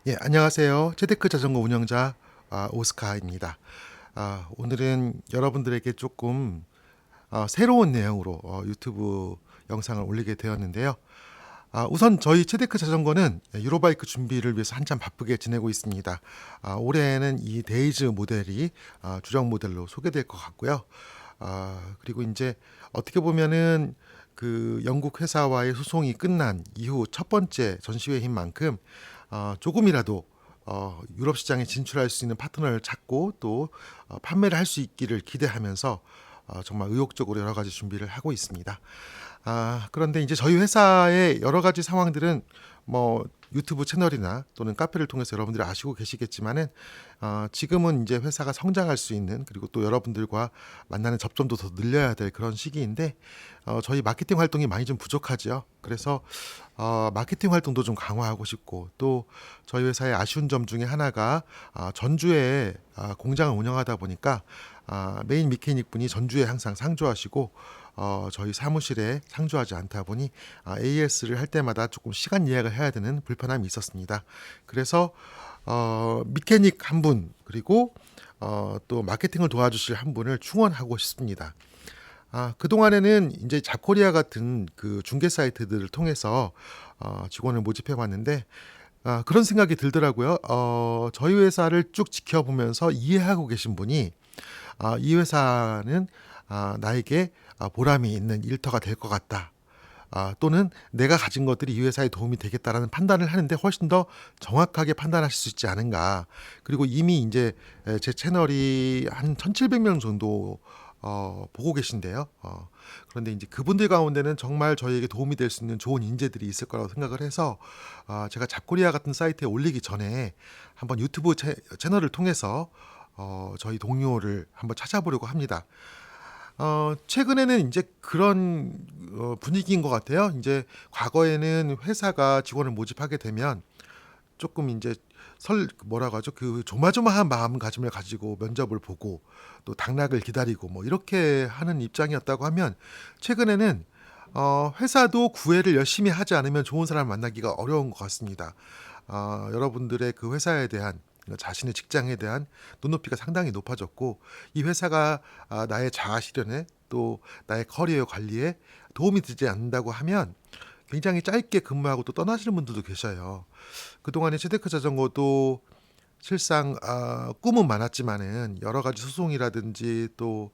예, 안녕하세요. 재테크 자전거 운영자 오스카입니다. 오늘은 여러분들에게 조금 새로운 내용으로 유튜브 영상을 올리게 되었는데요. 우선 저희 체데크 자전거는 유로바이크 준비를 위해서 한참 바쁘게 지내고 있습니다. 올해는 이 데이즈 모델이 주력 모델로 소개될 것 같고요. 그리고 이제 어떻게 보면은 그 영국 회사와의 소송이 끝난 이후 첫 번째 전시회인 만큼 조금이라도 유럽 시장에 진출할 수 있는 파트너를 찾고 또 판매를 할 수 있기를 기대하면서 정말 의욕적으로 여러 가지 준비를 하고 있습니다. 그런데 이제 저희 회사의 여러 가지 상황들은 뭐 유튜브 채널이나 또는 카페를 통해서 여러분들이 아시고 계시겠지만은 지금은 이제 회사가 성장할 수 있는, 그리고 또 여러분들과 만나는 접점도 더 늘려야 될 그런 시기인데 저희 마케팅 활동이 많이 좀 부족하죠. 그래서 마케팅 활동도 좀 강화하고 싶고, 또 저희 회사의 아쉬운 점 중에 하나가 전주에 공장을 운영하다 보니까 메인 미케닉 분이 전주에 항상 상주하시고 저희 사무실에 상주하지 않다 보니 AS를 할 때마다 조금 시간 예약을 해야 되는 불편함이 있었습니다. 그래서 미케닉 한 분, 그리고 또 마케팅을 도와주실 한 분을 충원하고 싶습니다. 그동안에는 이제 잡코리아 같은 그 중개 사이트들을 통해서 직원을 모집해 왔는데 그런 생각이 들더라고요. 저희 회사를 쭉 지켜보면서 이해하고 계신 분이 이 회사는 나에게 보람이 있는 일터가 될 것 같다. 또는 내가 가진 것들이 이 회사에 도움이 되겠다라는 판단을 하는데 훨씬 더 정확하게 판단하실 수 있지 않은가. 그리고 이미 이제 제 채널이 한 1,700명 정도 보고 계신데요. 그런데 이제 그분들 가운데는 정말 저희에게 도움이 될 수 있는 좋은 인재들이 있을 거라고 생각을 해서 제가 잡코리아 같은 사이트에 올리기 전에 한번 유튜브 채널을 통해서 저희 동료를 한번 찾아보려고 합니다. 최근에는 이제 그런 분위기인 것 같아요. 이제 과거에는 회사가 직원을 모집하게 되면 조금 이제 뭐라고 하죠? 그 조마조마한 마음가짐을 가지고 면접을 보고 또 당락을 기다리고 뭐 이렇게 하는 입장이었다고 하면, 최근에는 회사도 구애를 열심히 하지 않으면 좋은 사람을 만나기가 어려운 것 같습니다. 여러분들의 그 회사에 대한, 자신의 직장에 대한 눈높이가 상당히 높아졌고, 이 회사가 나의 자아 실현에 또 나의 커리어 관리에 도움이 되지 않는다고 하면 굉장히 짧게 근무하고 또 떠나시는 분들도 계셔요. 그동안에 체데크 자전거도 실상 꿈은 많았지만은 여러 가지 소송이라든지 또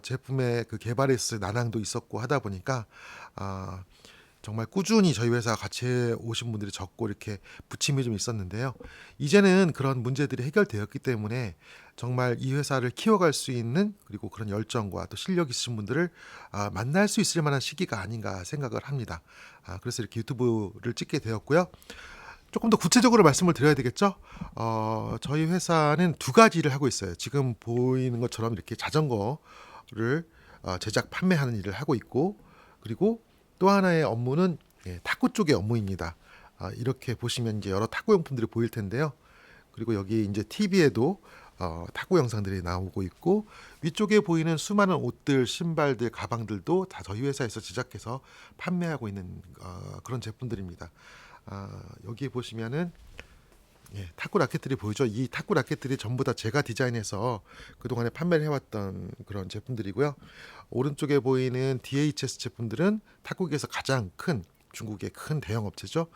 제품의 그 개발에 있어서 난항도 있었고 하다 보니까 아 정말 꾸준히 저희 회사 같이 오신 분들이 적고 이렇게 부침이 좀 있었는데요. 이제는 그런 문제들이 해결되었기 때문에 정말 이 회사를 키워갈 수 있는, 그리고 그런 열정과 또 실력 있으신 분들을 만날 수 있을 만한 시기가 아닌가 생각을 합니다. 그래서 이렇게 유튜브를 찍게 되었고요. 조금 더 구체적으로 말씀을 드려야 되겠죠? 저희 회사는 두 가지 일을 하고 있어요. 지금 보이는 것처럼 이렇게 자전거를 제작, 판매하는 일을 하고 있고, 그리고 또 하나의 업무는 탁구 쪽의 업무입니다. 이렇게 보시면 이제 여러 탁구 용품들이 보일 텐데요. 그리고 여기 이제 TV에도 탁구 영상들이 나오고 있고, 위쪽에 보이는 수많은 옷들, 신발들, 가방들도 다 저희 회사에서 제작해서 판매하고 있는 그런 제품들입니다. 여기 보시면은 탁구 라켓들이 보이죠? 이 탁구 라켓들이 전부 다 제가 디자인해서 그동안에 판매를 해왔던 그런 제품들이고요. 오른쪽에 보이는 DHS 제품들은 탁구기에서 가장 큰, 중국의 큰 대형 업체죠.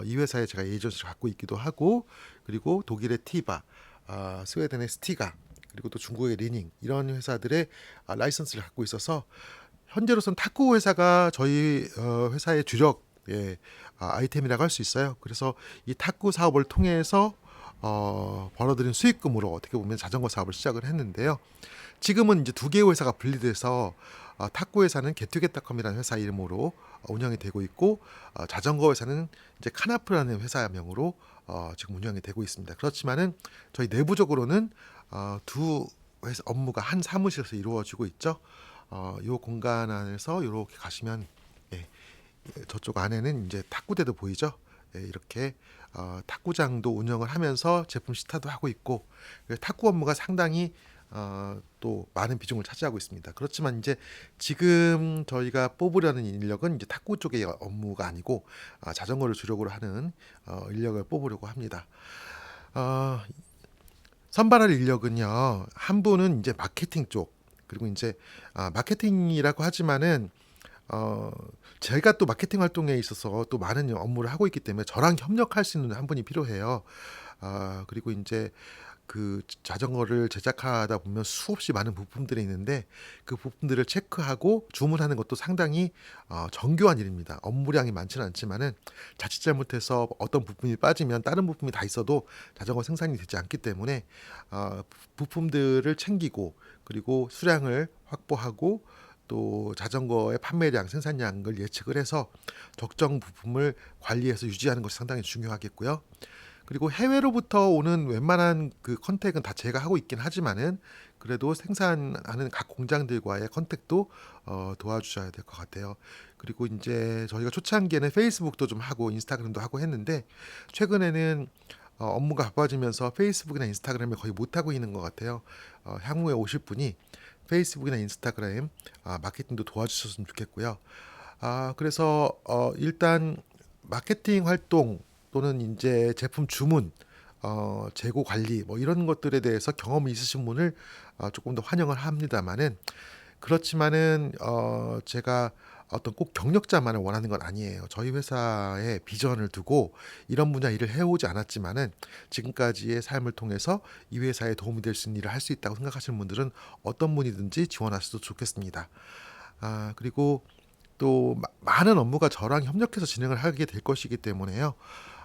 이 회사에 제가 에이전시를 갖고 있기도 하고, 그리고 독일의 티바, 스웨덴의 스티가, 그리고 또 중국의 리닝, 이런 회사들의 라이선스를 갖고 있어서 현재로선 탁구 회사가 저희 회사의 주력 아이템이라고 할 수 있어요. 그래서 이 탁구 사업을 통해서 벌어들인 수익금으로 어떻게 보면 자전거 사업을 시작을 했는데요. 지금은 이제 두 개의 회사가 분리돼서 탁구 회사는 게투게타컴이라는 회사 이름으로 운영이 되고 있고, 자전거 회사는 이제 카나프라는 회사명으로 지금 운영이 되고 있습니다. 그렇지만은 저희 내부적으로는 두 회사 업무가 한 사무실에서 이루어지고 있죠. 이 공간 안에서 이렇게 가시면 예, 저쪽 안에는 이제 탁구대도 보이죠. 이렇게 탁구장도 운영을 하면서 제품 시타도 하고 있고, 탁구 업무가 상당히 또 많은 비중을 차지하고 있습니다. 그렇지만 이제 지금 저희가 뽑으려는 인력은 이제 탁구 쪽의 업무가 아니고 자전거를 주력으로 하는 인력을 뽑으려고 합니다. 어, 선발할 인력은요. 한 분은 이제 마케팅 쪽, 그리고 이제 마케팅이라고 하지만은 어 제가 또 마케팅 활동에 있어서 또 많은 업무를 하고 있기 때문에 저랑 협력할 수 있는 한 분이 필요해요. 그리고 인제 그 자전거를 제작하다 보면 수없이 많은 부품들이 있는데 그 부품들을 체크하고 주문하는 것도 상당히 정교한 일입니다. 업무량이 많지는 않지만은 자칫 잘못해서 어떤 부품이 빠지면 다른 부품이 다 있어도 자전거 생산이 되지 않기 때문에 부품들을 챙기고, 그리고 수량을 확보하고, 또 자전거의 판매량, 생산량을 예측을 해서 적정 부품을 관리해서 유지하는 것이 상당히 중요하겠고요. 그리고 해외로부터 오는 웬만한 그 컨택은 다 제가 하고 있긴 하지만은 그래도 생산하는 각 공장들과의 컨택도 도와주셔야 될 것 같아요. 그리고 이제 저희가 초창기에는 페이스북도 좀 하고 인스타그램도 하고 했는데 최근에는 업무가 바빠지면서 페이스북이나 인스타그램을 거의 못 하고 있는 것 같아요. 향후에 오실 분이 페이스북이나 인스타그램 마케팅도 도와주셨으면 좋겠고요. 그래서 일단 마케팅 활동 또는 이제 제품 주문, 재고 관리 뭐 이런 것들에 대해서 경험이 있으신 분을 조금 더 환영을 합니다만은, 그렇지만은 제가 어떤 꼭 경력자만을 원하는 건 아니에요. 저희 회사의 비전을 두고 이런 분야 일을 해오지 않았지만은 지금까지의 삶을 통해서 이 회사에 도움이 될 수 있는 일을 할 수 있다고 생각하시는 분들은 어떤 분이든지 지원하셔도 좋겠습니다. 그리고 또 많은 업무가 저랑 협력해서 진행을 하게 될 것이기 때문에요.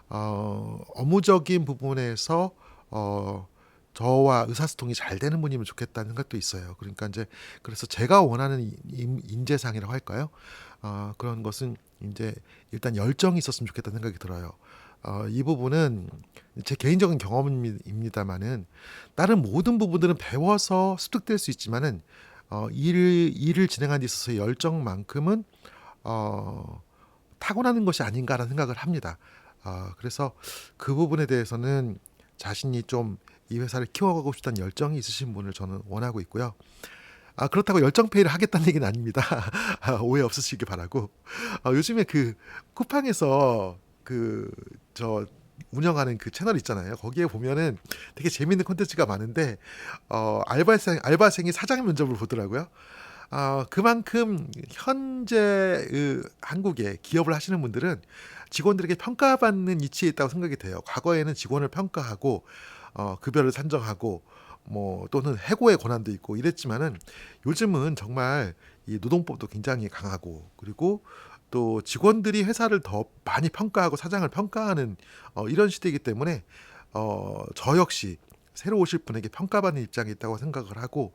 업무적인 부분에서 저와 의사소통이 잘 되는 분이면 좋겠다는 생각도 있어요. 그러니까 이제 그래서 제가 원하는 인재상이라고 할까요? 그런 것은 이제 일단 열정이 있었으면 좋겠다는 생각이 들어요. 이 부분은 제 개인적인 경험입니다만은 다른 모든 부분들은 배워서 습득될 수 있지만은 일을 진행하는 데 있어서 열정만큼은 어, 타고나는 것이 아닌가라는 생각을 합니다. 그래서 그 부분에 대해서는 자신이 좀 이 회사를 키워가고 싶다는 열정이 있으신 분을 저는 원하고 있고요. 그렇다고 열정페이를 하겠다는 얘기는 아닙니다. 오해 없으시기 바라고. 요즘에 그 쿠팡에서 그 저 운영하는 그 채널 있잖아요. 거기에 보면은 되게 재밌는 콘텐츠가 많은데 알바생이 사장 면접을 보더라고요. 그만큼 현재 한국에 기업을 하시는 분들은 직원들에게 평가받는 위치에 있다고 생각이 돼요. 과거에는 직원을 평가하고 급여를 산정하고 뭐 또는 해고의 권한도 있고 이랬지만은 요즘은 정말 이 노동법도 굉장히 강하고, 그리고 또 직원들이 회사를 더 많이 평가하고 사장을 평가하는 이런 시대이기 때문에 저 역시 새로 오실 분에게 평가받는 입장에 있다고 생각을 하고,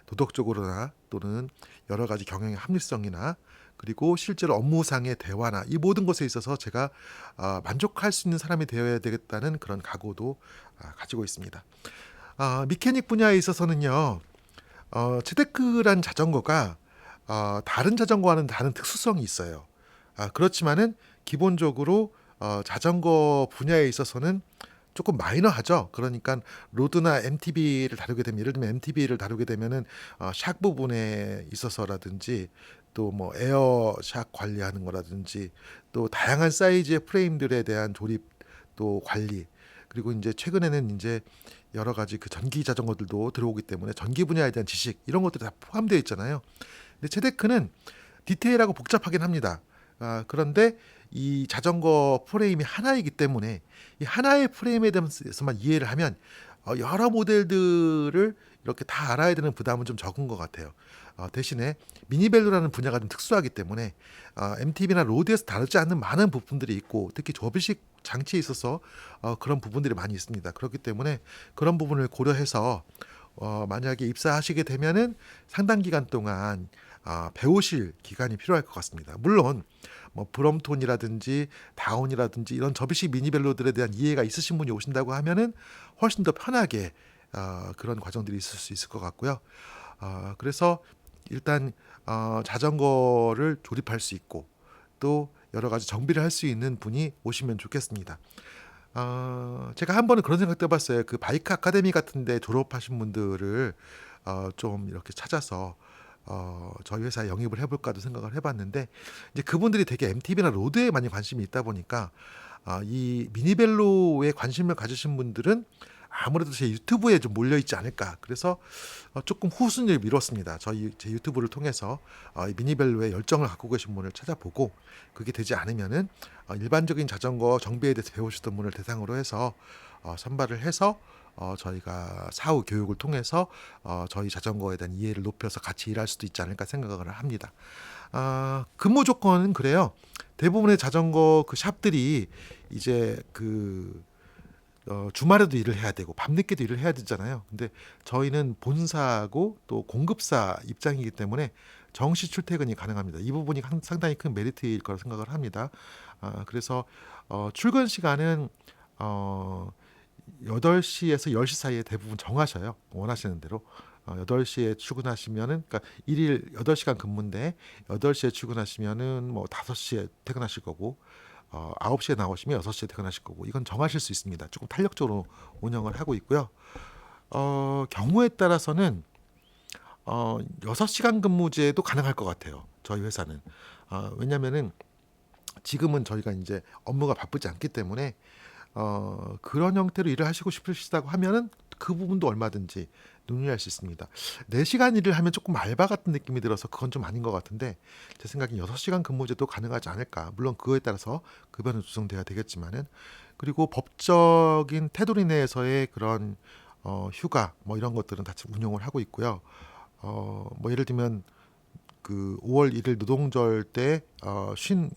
도덕적으로나 또는 여러 가지 경영의 합리성이나 그리고 실제로 업무상의 대화나 이 모든 것에 있어서 제가 만족할 수 있는 사람이 되어야 되겠다는 그런 각오도 가지고 있습니다. 미케닉 분야에 있어서는요, 체데크란 자전거가 다른 자전거와는 다른 특수성이 있어요. 그렇지만은 기본적으로 자전거 분야에 있어서는 조금 마이너하죠. 그러니까 로드나 MTB를 다루게 되면, 예를 들면 MTB를 다루게 되면은 샥 부분에 있어서라든지 또 뭐 에어샥 관리하는 거라든지 또 다양한 사이즈의 프레임들에 대한 조립 또 관리, 그리고 이제 최근에는 이제 여러 가지 그 전기 자전거들도 들어오기 때문에 전기 분야에 대한 지식 이런 것들이 다 포함되어 있잖아요. 근데 체데크는 디테일하고 복잡하긴 합니다. 그런데 이 자전거 프레임이 하나이기 때문에 이 하나의 프레임에 대해서만 이해를 하면 여러 모델들을 이렇게 다 알아야 되는 부담은 좀 적은 것 같아요. 대신에 미니벨로라는 분야가 좀 특수하기 때문에 MTB나 로드에서 다루지 않는 많은 부품들이 있고, 특히 접이식 장치에 있어서 그런 부분들이 많이 있습니다. 그렇기 때문에 그런 부분을 고려해서 만약에 입사하시게 되면은 상당 기간 동안 배우실 기간이 필요할 것 같습니다. 물론 뭐 브롬톤이라든지 다운이라든지 이런 접이식 미니벨로들에 대한 이해가 있으신 분이 오신다고 하면은 훨씬 더 편하게 그런 과정들이 있을 수 있을 것 같고요. 그래서 일단 자전거를 조립할 수 있고 또 여러 가지 정비를 할 수 있는 분이 오시면 좋겠습니다. 제가 한 번은 그런 생각도 해봤어요. 그 바이크 아카데미 같은데 졸업하신 분들을 좀 이렇게 찾아서 저희 회사에 영입을 해볼까도 생각을 해봤는데 이제 그분들이 되게 MTB나 로드에 많이 관심이 있다 보니까 이 미니벨로에 관심을 가지신 분들은 아무래도 제 유튜브에 좀 몰려 있지 않을까. 그래서 조금 후순위를 미뤘습니다. 제 유튜브를 통해서 이 미니벨로에 열정을 갖고 계신 분을 찾아보고 그게 되지 않으면은 일반적인 자전거 정비에 대해서 배우시던 분을 대상으로 해서 선발을 해서 저희가 사후 교육을 통해서 저희 자전거에 대한 이해를 높여서 같이 일할 수도 있지 않을까 생각을 합니다. 근무 조건은 그래요. 대부분의 자전거 그 샵들이 이제 주말에도 일을 해야 되고 밤늦게도 일을 해야 되잖아요. 근데 저희는 본사고 또 공급사 입장이기 때문에 정시 출퇴근이 가능합니다. 이 부분이 상당히 큰 메리트일 거라 생각을 합니다. 그래서 출근 시간은 어, 8시에서 10시 사이에 대부분 정하셔요. 원하시는 대로. 8시에 출근하시면은, 그러니까 일일 8시간 근무인데 8시에 출근하시면은 뭐 5시에 퇴근하실 거고 9시에 나오시면 6시에 퇴근하실 거고 이건 정하실 수 있습니다. 조금 탄력적으로 운영을 하고 있고요. 경우에 따라서는 6시간 근무제도 가능할 것 같아요. 저희 회사는. 왜냐면은 지금은 저희가 이제 업무가 바쁘지 않기 때문에 그런 형태로 일을 하시고 싶으시다고 하면은 그 부분도 얼마든지 논의할 수 있습니다. 4시간 일을 하면 조금 알바 같은 느낌이 들어서 그건 좀 아닌 것 같은데 제 생각엔 6시간 근무제도 가능하지 않을까. 물론 그거에 따라서 급여는 조정돼야 되겠지만은 그리고 법적인 테두리 내에서의 그런 휴가 뭐 이런 것들은 다 운영을 하고 있고요. 뭐 예를 들면 그 5월 1일 노동절 때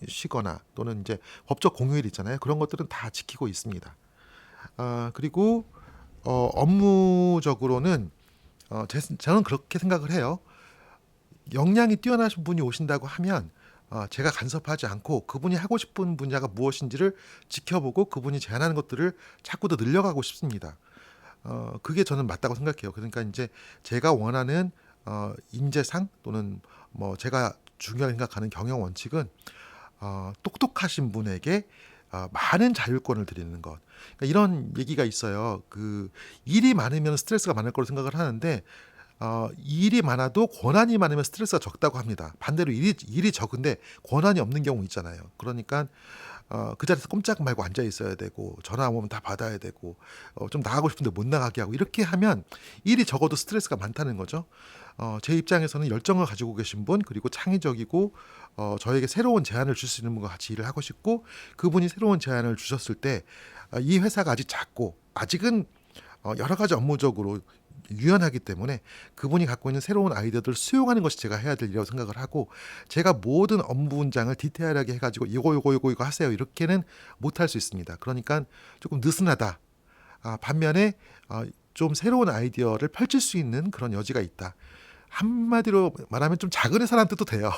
쉬거나 또는 이제 법적 공휴일 있잖아요. 그런 것들은 다 지키고 있습니다. 그리고 업무적으로는 저는 그렇게 생각을 해요. 역량이 뛰어나신 분이 오신다고 하면 제가 간섭하지 않고 그분이 하고 싶은 분야가 무엇인지를 지켜보고 그분이 제안하는 것들을 자꾸 더 늘려가고 싶습니다. 그게 저는 맞다고 생각해요. 그러니까 이제 제가 원하는 인재상 또는 뭐 제가 중요하게 생각하는 경영 원칙은 똑똑하신 분에게 많은 자율권을 드리는 것. 그러니까 이런 얘기가 있어요. 그 일이 많으면 스트레스가 많을 거로 생각을 하는데 일이 많아도 권한이 많으면 스트레스가 적다고 합니다. 반대로 일이 적은데 권한이 없는 경우 있잖아요. 그러니까 그 자리에서 꼼짝 말고 앉아 있어야 되고 전화 오면 다 받아야 되고 좀 나가고 싶은데 못 나가게 하고 이렇게 하면 일이 적어도 스트레스가 많다는 거죠. 제 입장에서는 열정을 가지고 계신 분 그리고 창의적이고 저에게 새로운 제안을 줄 수 있는 분과 같이 일을 하고 싶고 그분이 새로운 제안을 주셨을 때 이 회사가 아직 작고 아직은 여러 가지 업무적으로 유연하기 때문에 그분이 갖고 있는 새로운 아이디어들을 수용하는 것이 제가 해야 될 일이라고 생각을 하고 제가 모든 업무 분장을 디테일하게 해가지고 이거 하세요 이렇게는 못할 수 있습니다. 그러니까 조금 느슨하다. 반면에 좀 새로운 아이디어를 펼칠 수 있는 그런 여지가 있다. 한마디로 말하면 좀 작은 회사라는 뜻도 돼요.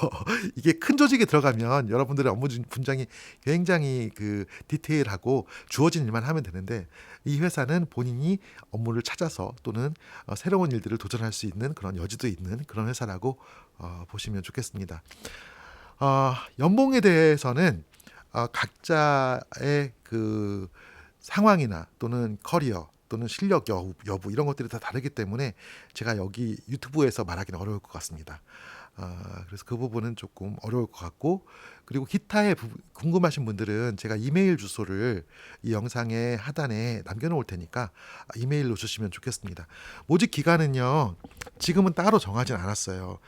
이게 큰 조직에 들어가면 여러분들의 업무 분장이 굉장히 디테일하고 주어진 일만 하면 되는데 이 회사는 본인이 업무를 찾아서 또는 새로운 일들을 도전할 수 있는 그런 여지도 있는 그런 회사라고 보시면 좋겠습니다. 연봉에 대해서는 각자의 그 상황이나 또는 커리어 또는 실력 여부 이런 것들이 다 다르기 때문에 제가 여기 유튜브에서 말하기는 어려울 것 같습니다. 그래서 그 부분은 조금 어려울 것 같고 그리고 기타에 궁금하신 분들은 제가 이메일 주소를 이 영상의 하단에 남겨놓을 테니까 이메일로 주시면 좋겠습니다. 모집 기간은요 지금은 따로 정하진 않았어요.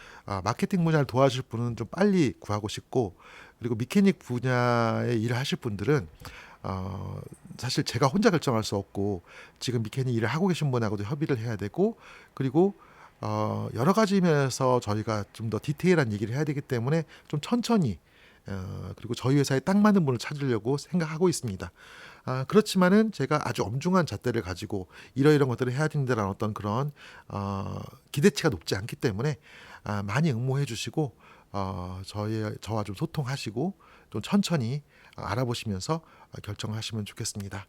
마케팅 분야를 도와줄 분은 좀 빨리 구하고 싶고 그리고 미케닉 분야에 일을 하실 분들은 사실 제가 혼자 결정할 수 없고 지금 미케닉 일을 하고 계신 분하고도 협의를 해야 되고 그리고 여러 가지 면에서 저희가 좀 더 디테일한 얘기를 해야 되기 때문에 좀 천천히 그리고 저희 회사에 딱 맞는 분을 찾으려고 생각하고 있습니다. 그렇지만은 제가 아주 엄중한 잣대를 가지고 이러이런 것들을 해야 된다는 어떤 그런 기대치가 높지 않기 때문에 많이 응모해 주시고 저와 좀 소통하시고 좀 천천히 알아보시면서 결정하시면 좋겠습니다.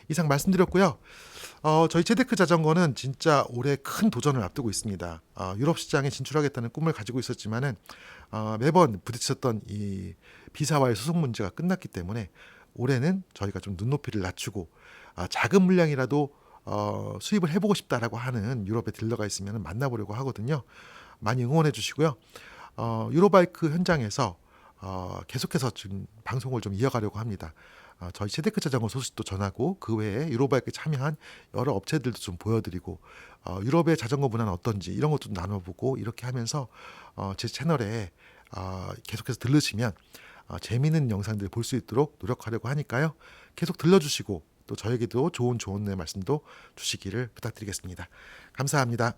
이상 말씀드렸고요. 저희 제데크 자전거는 진짜 올해 큰 도전을 앞두고 있습니다. 유럽 시장에 진출하겠다는 꿈을 가지고 있었지만은 매번 부딪혔던 이 비사와의 소송 문제가 끝났기 때문에 올해는 저희가 좀 눈높이를 낮추고 작은 물량이라도 수입을 해보고 싶다라고 하는 유럽의 딜러가 있으면 만나보려고 하거든요. 많이 응원해 주시고요. 유로바이크 현장에서 계속해서 지금 방송을 좀 이어가려고 합니다. 저희 세테크 자전거 소식도 전하고 그 외에 유로바이크에 참여한 여러 업체들도 좀 보여드리고 유럽의 자전거 문화는 어떤지 이런 것도 나눠보고 이렇게 하면서 제 채널에 계속해서 들르시면 재미있는 영상들 볼 수 있도록 노력하려고 하니까요. 계속 들려주시고 또 저에게도 좋은 조언의 말씀도 주시기를 부탁드리겠습니다. 감사합니다.